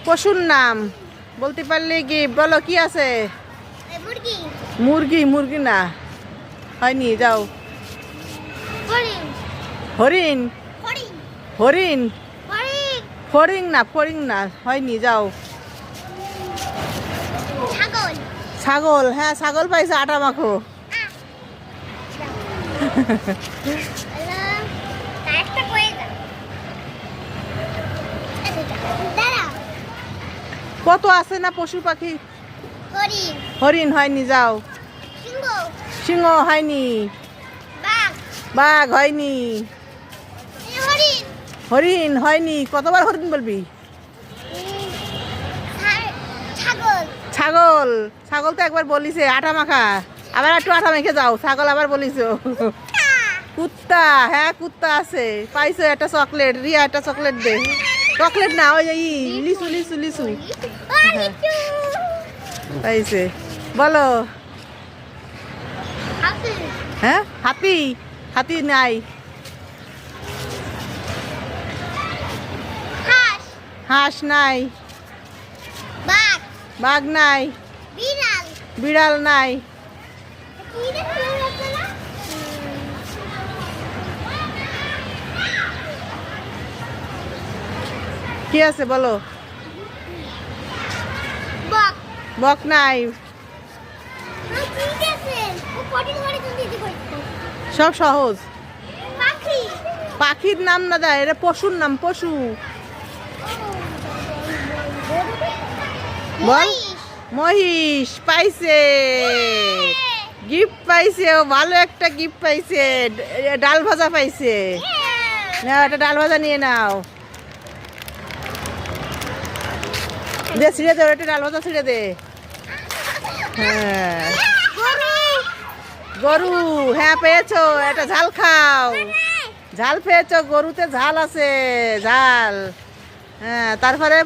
পশুর নাম বলতে পারলে কি বলো, কি আছে? মুরগি। মুরগি না, হয়নি, যাও। হরিণ। হরিণ। ফড়িং না, ফড়িং না, হয়নি, যাও। ছাগল। হ্যাঁ, ছাগল পাইছে, আটা মাখো। কত আছে না পশু পাখি। হরিণ হয়নি, যাও। সিংহ হয়নি। বাঘ হয়নি। হরিণ হয়নি, কতবার হরিণ বলবি? ছাগল। ছাগল তো একবার বলিছে আটা মাখা, আবার একটু আটা মেখে যাও। ছাগল আবার বলিস। কুত্তা। হ্যাঁ, কুত্তা আছে, পাইছো একটা চকলেট। রিয়া একটা চকলেট দে। চকলেট না, ওই লিচু লিচু লিচু পাইছে। বলো। হ্যাঁ, হাতি। হাতি নাই। হাঁস নাই। বাঘ নাই। বিড়াল নাই। কি আছে বলো? বক নাই। সব সহজ। পাখির নাম না দেয়, এটা পশুর নাম। পশু বল। মহিষ পাইছে, গিফট পাইছে। ও ভালো একটা গিফট পাইছে, ডাল ভাজা পাইছে। নাও, একটা ডাল ভাজা নিয়ে নাও। দে, ছিঁড়ে দে, একটা ডাল ভাজা ছিঁড়ে দে। হ্যাঁ, গরু। হ্যাঁ, পেয়েছো, একটা ঝাল খাও। ঝাল পেয়েছো, গরুতে ঝাল আছে, ঝাল। হ্যাঁ, তারপরে